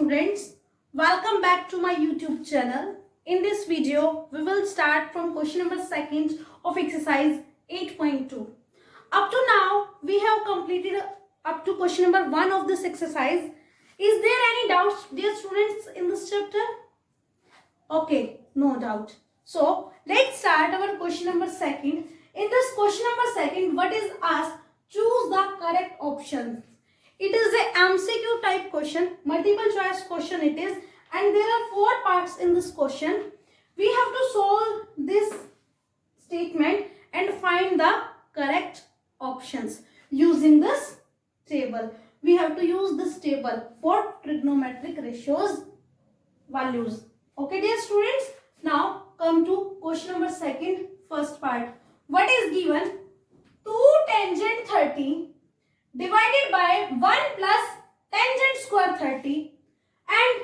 students, welcome back to my YouTube channel. In this video, we will start from question number 2 of exercise 8.2. Up to now, we have completed up to question number 1 of this exercise. Is there any doubts, dear students, in this chapter? Okay, no doubt. So, let's start our question number 2. In this question number 2, what is asked? Choose the correct option. It is a MCQ type question, multiple choice question it is, and there are 4 parts in this question. We have to solve this statement and find the correct options using this table. We have to use this table for trigonometric ratios values. Okay, dear students. Now come to question number 2, first part. What is given? 2 tangent 30 divided by 1 plus tangent square 30, and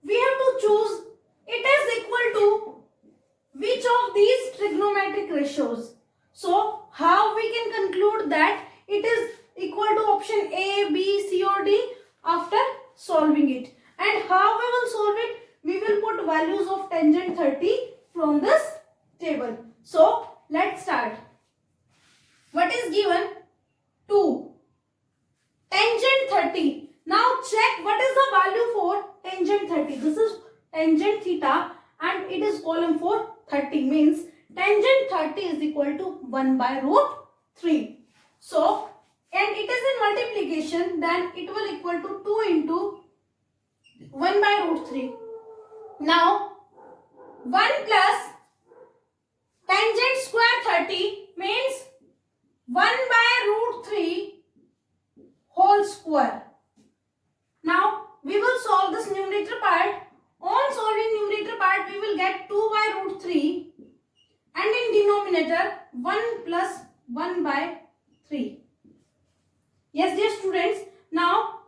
we have to choose it is equal to which of these trigonometric ratios. So how we can conclude that it is equal to option A, B, C or D after solving it. And how we will solve it? We will put values of tangent 30 from this table. So let's start. What is given? 2 tangent 30. Now check what is the value for tangent 30. This is tangent theta and it is column for 30, means tangent 30 is equal to 1 by root 3. So, and it is in multiplication, then it will equal to 2 into 1 by root 3. Now 1 plus tangent square 30 means 1 by root 3 whole square. Now we will solve this numerator part. On solving numerator part, we will get 2 by root 3 and in denominator 1 plus 1 by 3. Yes, dear students. Now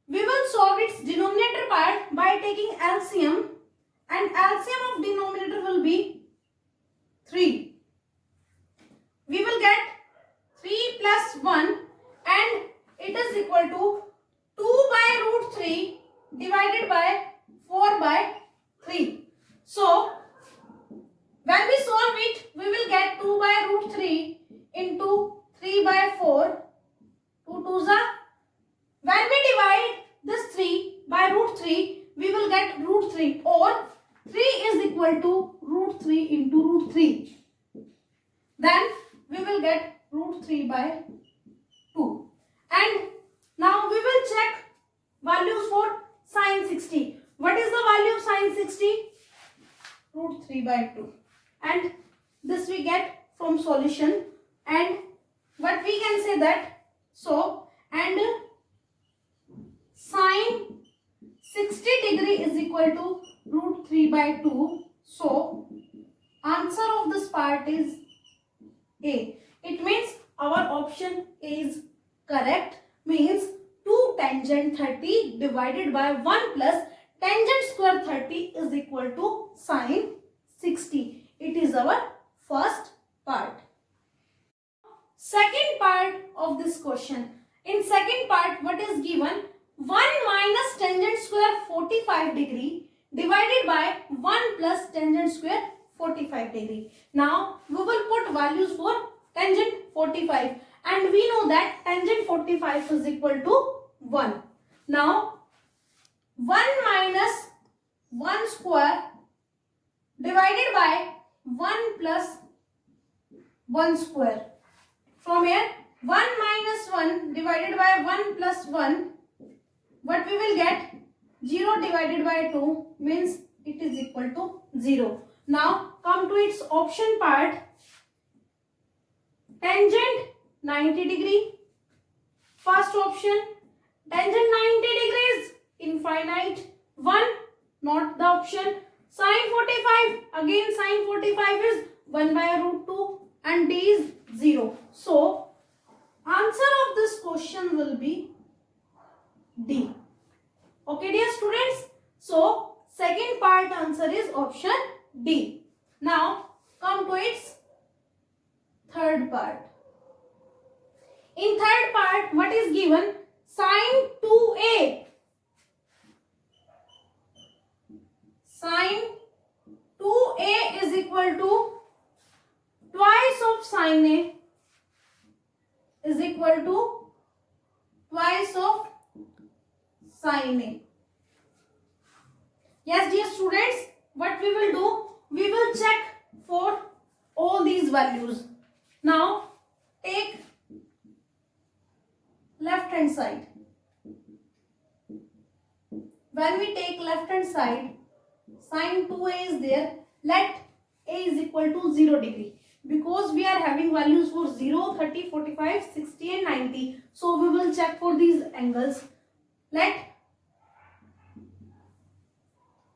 we will solve its denominator part by taking LCM, and LCM of denominator will be 3. We will get 3 plus 1 and it is equal to 2 by root 3 divided by 4 by 3. So, when we solve it, we will get 2 by root 3 into 3 by 4. 2 2s are. When we divide this 3 by root 3, we will get root 3, or 3 is equal to root 3 into root 3. Then we will get root 3 by 2. And now we will check values for sine 60. What is the value of sine 60? Root 3 by 2. And this we get from solution. And what we can say that, so, and sine 60 degree is equal to root 3 by 2. So, answer of this part is A. It means our option is correct, means 2 tangent 30 divided by 1 plus tangent square 30 is equal to sine 60. It is our first part. Second part of this question. In second part, what is given? 1 minus tangent square 45 degree divided by 1 plus tangent square 45 degree. Now we will put values for tangent 45. And we know that tangent 45 is equal to 1. Now 1 minus 1 square divided by 1 plus 1 square. From here 1 minus 1 divided by 1 plus 1, what we will get? 0 divided by 2 means it is equal to 0. Now come to its option part. Tangent 90 degree. First option. Tangent 90 degrees infinite. 1, not the option. Sine 45. Again sine 45 is 1 by root 2 and D is 0. So, answer of this question will be D. Okay, dear students. So, second part answer is option D. Now, come to its third part. In third part, what is given? Sine 2a sin A is equal to twice of sin A. Yes, dear students, what we will do, we will check for all these values. Now take left hand side. When we take left hand side, sin 2a is there. Let a is equal to 0 degree. Because we are having values for 0, 30, 45, 60 and 90. So we will check for these angles. Let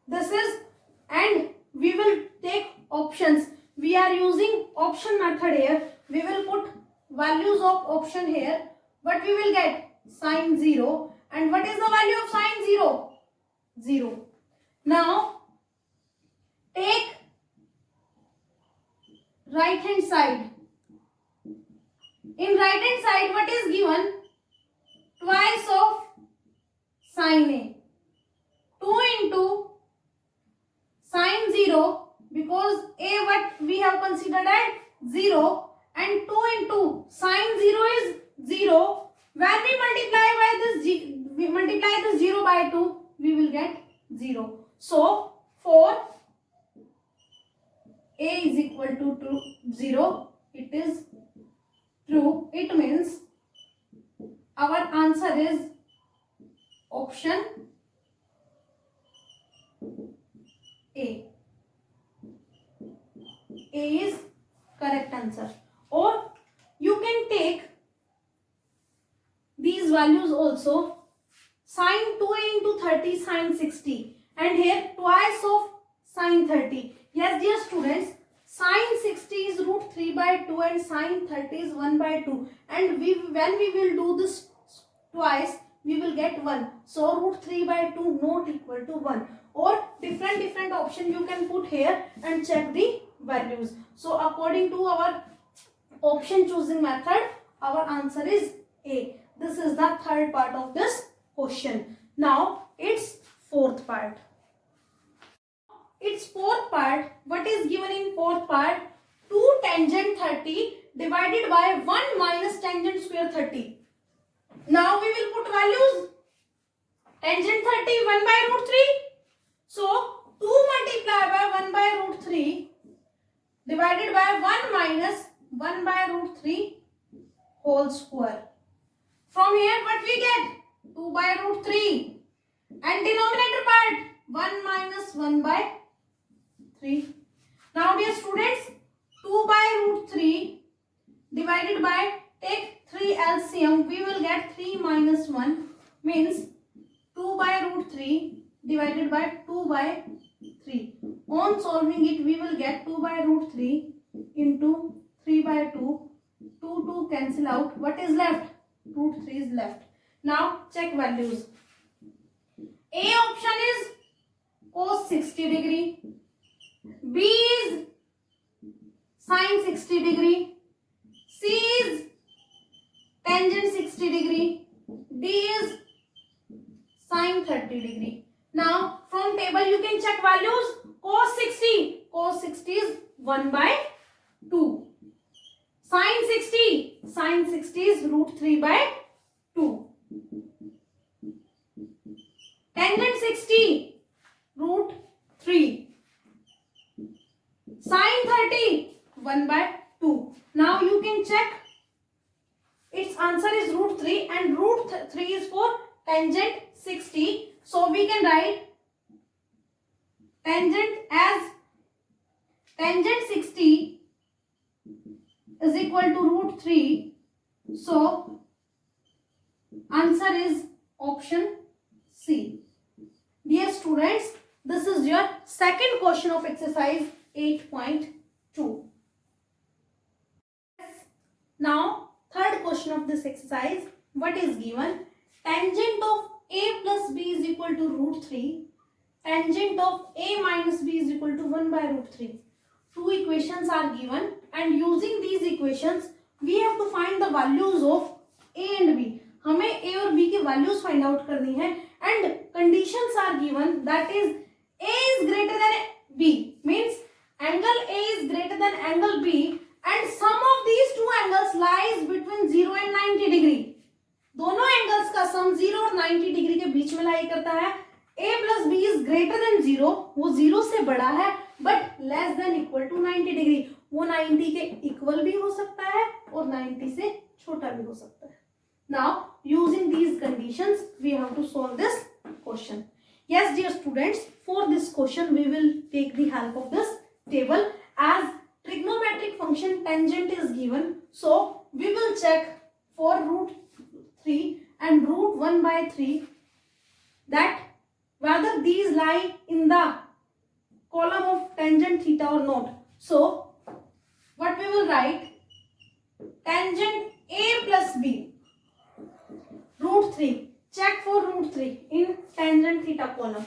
this is, and we will take options. We are using option method here. We will put values of option here. What we will get? Sin 0. And what is the value of sin 0? 0. Now take right hand side. In right hand side, what is given? Twice of sin A. 2 into sin 0, because A what we have considered as 0, and 2 into sin 0 is 0. When we multiply this 0 by 2, we will get 0. So for A is equal to 0, it is true. It means our answer is option A. A is correct answer. Or you can take these values also. Sin 2a into 30, sin 60. And here twice of sin 30. Yes, dear students, sin 60 is root 3 by 2 and sin 30 is 1 by 2. And when we will do this twice, we will get 1. So root 3 by 2 not equal to 1. Or different option you can put here and check the values. So according to our option choosing method, our answer is A. This is the third part of this question. Now its fourth part. Its fourth part, what is given in fourth part? 2 tangent 30 divided by 1 minus tangent square 30. Now we will put values. Tangent 30, 1 by root 3. So 2 multiplied by 1 by root 3 divided by 1 minus 1 by root 3 whole square. From here what we get? 2 by root 3. And denominator part, 1 minus 1 by 3. Now dear students, 2 by root 3 divided by, take 3 LCM, we will get 3 minus 1 means 2 by root 3 divided by 2 by 3. On solving it, we will get 2 by root 3 into 3 by 2. 2 cancel out. What is left? Root 3 is left. Now check values. A option is cos 60 degree. B is sin 60 degree. C is tangent 60 degree. D is sin 30 degree. Now from table you can check values. Cos 60. Cos 60 is 1 by 2. Sin 60. Sin 60 is root 3 by 2. Tangent 60. Root 3. Sin 30. 1 by 2. Now you can check. Its answer is root 3 and root 3 is for tangent 60. So we can write tangent as tangent 60 is equal to root 3. So answer is option C. Dear students, this is your second question of exercise 8.2. Now third question of this exercise, what is given? Tangent of a plus b is equal to root 3. Tangent of a minus b is equal to 1 by root 3. Two equations are given and using these equations we have to find the values of a and b. हमें a और b के values find out करनी है and conditions are given, that is a is greater than b means angle a is greater than angle b and sum of these two angles lies between 0 and 90 degree. दोनों angles का सम 0 और 90 degree के बीच में लाई करता है. a plus b is greater than 0, वो 0 से बड़ा है but less than equal to 90 degree. वो 90 के इक्वल भी हो सकता है और 90 से छोटा भी हो सकता है. Now using these conditions we have to solve this question. Yes dear students, for this question we will take the help of this table. As trigonometric function tangent is given, so we will check for root 3 and root 1 by 3 that whether these lie in the column of tangent theta or not. So what we will write, tangent a plus b root 3, check for root 3 in tangent theta column,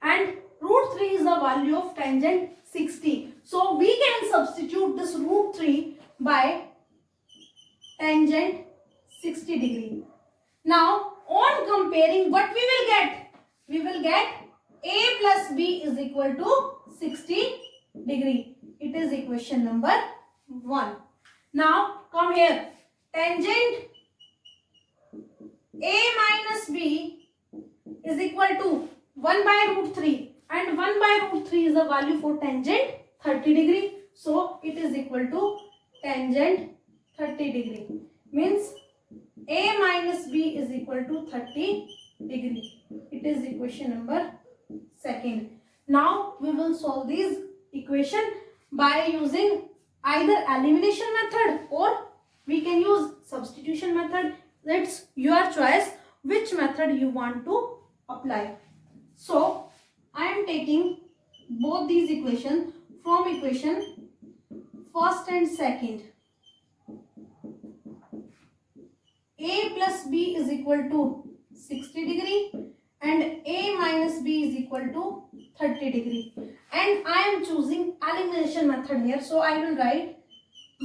and root 3 is the value of tangent 60. So we can substitute this root 3 by tangent 60 degree. Now on comparing, what we will get? We will get a plus b is equal to 60 degree. It is equation number 1. Now come here, tangent a minus b is equal to 1 by root 3, and 1 by root 3 is the value for tangent 30 degree. So it is equal to tangent 30 degree. Means a minus b is equal to 30 degree. It is equation number 2. Now we will solve this equation by using either elimination method or we can use substitution method. That's your choice which method you want to apply. So I am taking both these equations from equation first and second. A plus b is equal to 60 degree and a minus b is equal to 30 degree, and I am choosing elimination method here. So I will write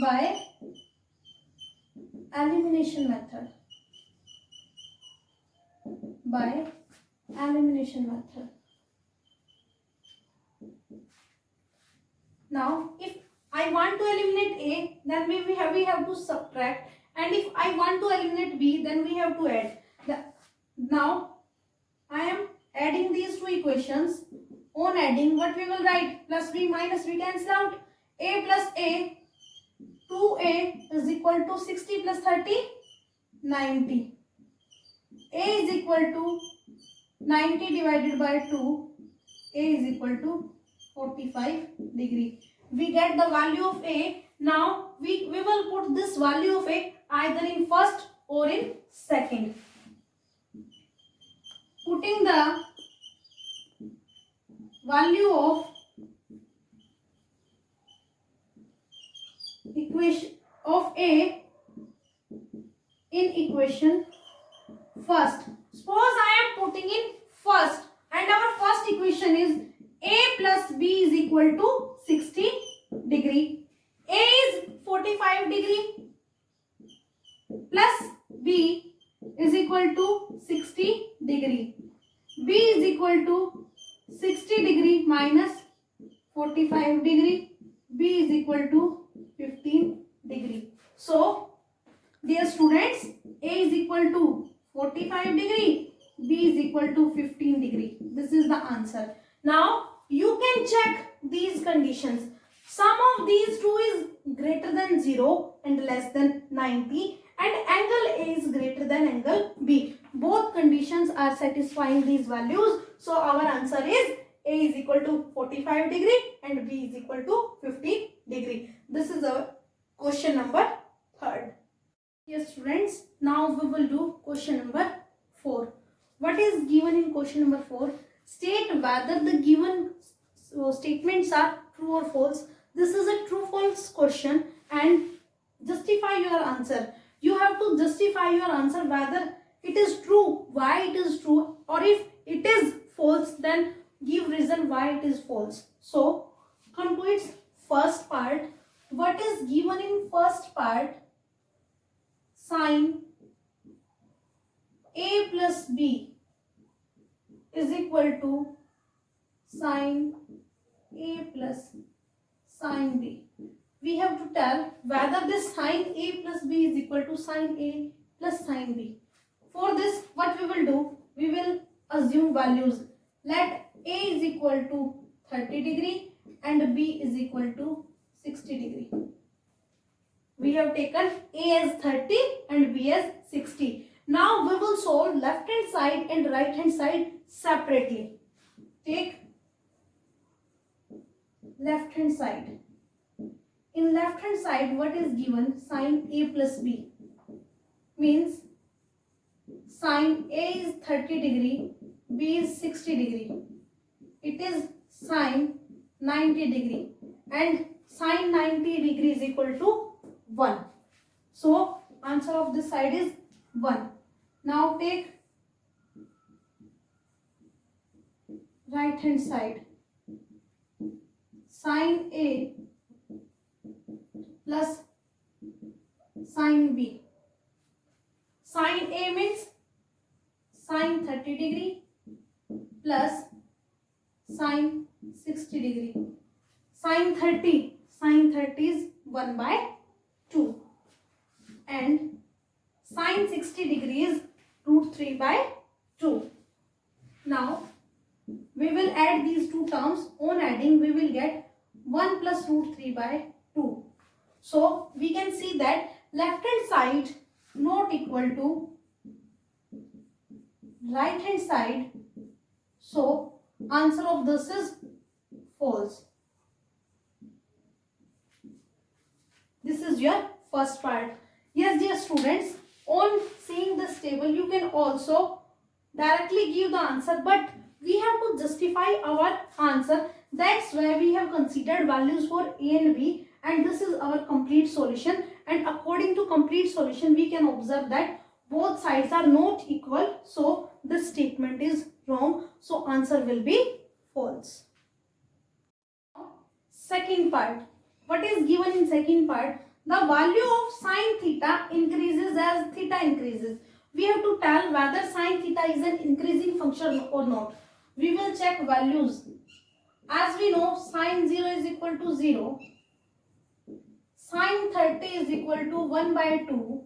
by elimination method. By elimination method. Now if I want to eliminate a, then we have to subtract, and if I want to eliminate b, then we have to add. Now I am adding these two equations. On adding, what we will write? Plus b minus b cancel out. A plus a, 2a is equal to 60 plus 30, 90. A is equal to 90 divided by 2. A is equal to 45 degree. We get the value of a. Now we will put this value of a either in first or in second. Putting the value of equation of a in equation first. Suppose I am putting in first, and our first equation is a plus b is equal to 60 degree. A is 45 degree plus b is equal to 60 degree. B is equal to 60 degree minus 45 degree. B is equal to 15 degree. So dear students, A is equal to 45 degree, B is equal to 15 degree. This is the answer. Now you can check these conditions. Sum of these two is greater than 0 and less than 90, and angle A is greater than angle B. Both conditions are satisfying these values. So our answer is A is equal to 45 degree and B is equal to 50 degree. This is our question number 3. Yes students, now we will do question number 4. What is given in question number 4? State whether the given statements are true or false. This is a true-false question and justify your answer. You have to justify your answer whether it is true, why it is true, or if it is false, then give reason why it is false. So come to its first part. What is given in first part? Sin A plus B is equal to sin A plus sin B. we have to tell whether this sine A plus B is equal to sine A plus sine B. For this, what we will do, we will assume values. Let A is equal to 30 degree and B is equal to 60 degree. We have taken A as 30 and B as 60. Now we will solve left hand side and right hand side separately. Take left hand side. In left hand side, what is given? Sine A plus B. Means sine A is 30 degree, B is 60 degree. It is sine 90 degree and sine 90 degree is equal to 1. So answer of this side is 1. Now take right hand side. Sine A plus sine B. Sine A means sine 30 degree plus sine 60 degree. Sine 30 is 1 by 2 and sine 60 degree is root 3 by 2. Now we will add these two terms. On adding, we will get 1 plus root 3 by 2. So we can see that left hand side not equal to right hand side. So answer of this is false. This is your first part. Yes, dear students, on seeing this table, you can also directly give the answer, but we have to justify our answer. That's why we have considered values for A and B, and this is our complete solution. And according to complete solution, we can observe that both sides are not equal. So this statement is wrong. So answer will be false. Second part. What is given in second part? The value of sine theta increases as theta increases. We have to tell whether sine theta is an increasing function or not. We will check values. As we know, sine 0 is equal to 0. Sine 30 is equal to 1 by 2.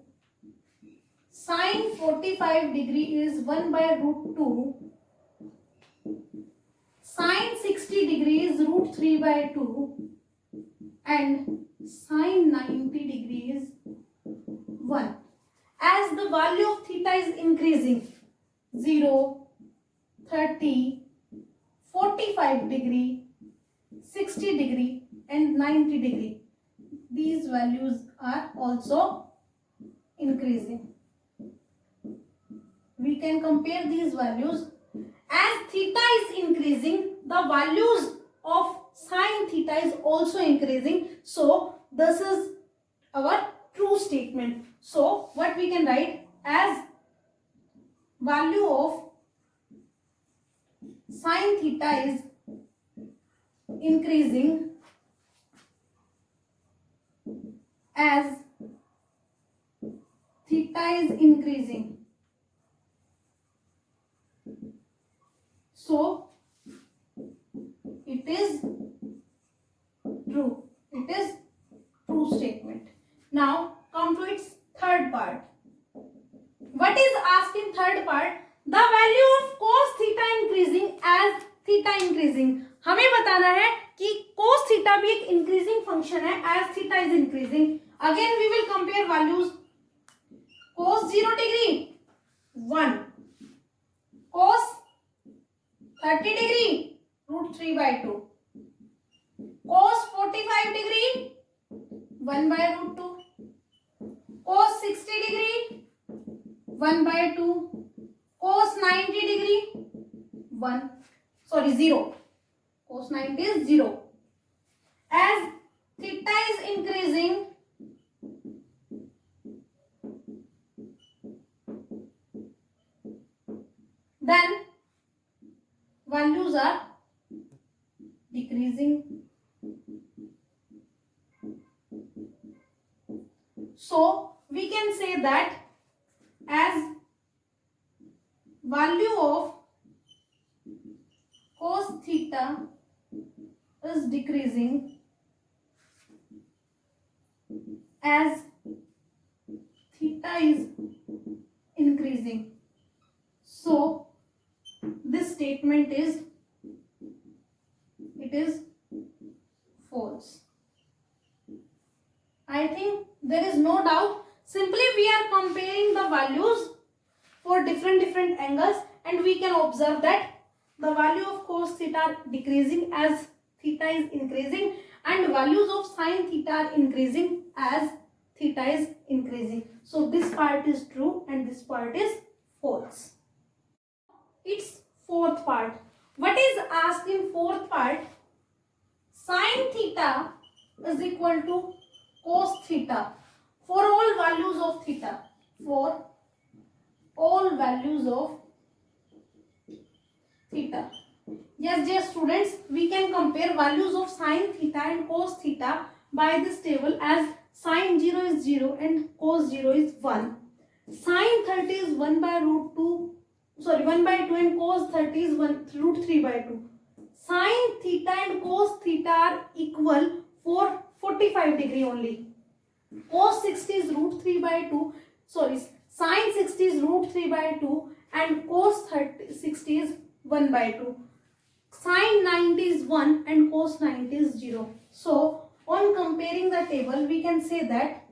Sine 45 degree is 1 by root 2. Sine 60 degree is root 3 by 2. And sine 90 degree is 1. As the value of theta is increasing, 0, 30, 45 degree, 60 degree and 90 degree. These values are also increasing. We can compare these values. As theta is increasing, the values of sine theta is also increasing. So this is our true statement. So what we can write as value of sine theta is increasing as theta is increasing. So it is true. It is true statement. Now come to its third part. What is asked in third part? The value of cos theta increasing as theta increasing. हमें बताना है कि cos theta भी एक increasing function है as theta is increasing. Again we will compare values. Cos 0 degree 1. Cos 30 degree root 3 by 2. Cos 45 degree 1 by root 2. Cos 60 degree 1 by 2. Cos 90 degree 0. Cos 90 is 0. As theta is increasing, then values are decreasing. So we can say that as value of cos theta is decreasing, as theta is increasing. So this statement is false. I think there is no doubt. Simply we are comparing the values for different angles, and we can observe that the value of cos theta are decreasing as theta is increasing, and values of sin theta are increasing as theta is increasing. So this part is true and this part is false. Its fourth part. What is asked in fourth part? Sin theta is equal to cos theta for all values of theta. For all values of theta. Yes, dear students, we can compare values of sin theta and cos theta by this table, as sin 0 is 0 and cos 0 is 1. Sin 30 is 1 by root 2, 1 by 2, and cos 30 is root 3 by 2. Sin theta and cos theta are equal for 45 degree only. Cos 60 is root 3 by 2, sin 60 is root 3 by 2 and cos 60 is 1 by 2. Sin 90 is 1 and cos 90 is 0. So on comparing the table, we can say that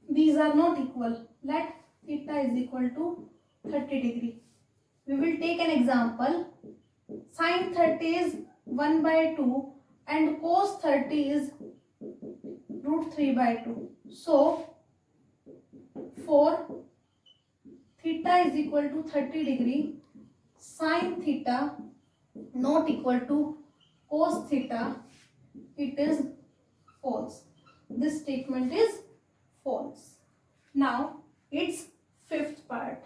these are not equal. Let theta is equal to 30 degree. We will take an example. Sin 30 is 1 by 2 and cos 30 is root 3 by 2. So for theta is equal to 30 degree, sin theta not equal to cos theta, it is false. This statement is false. Now its fifth part.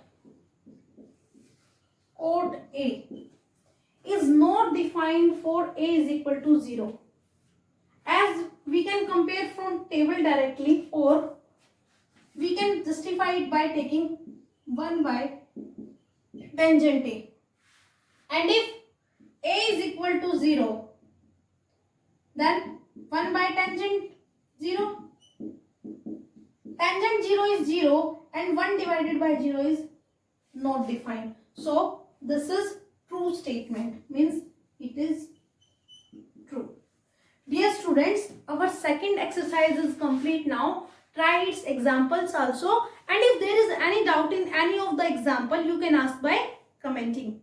Chord A is not defined for A is equal to 0. As we can compare from table directly, or we can justify it by taking 1 by tangent A. And if A is equal to 0, then 1 by tangent 0. Tangent 0 is 0 and 1 divided by 0 is not defined. So this is true statement, means it is true. Dear students, our second exercise is complete now. Try its examples also, and if there is any doubt in any of the example, you can ask by commenting.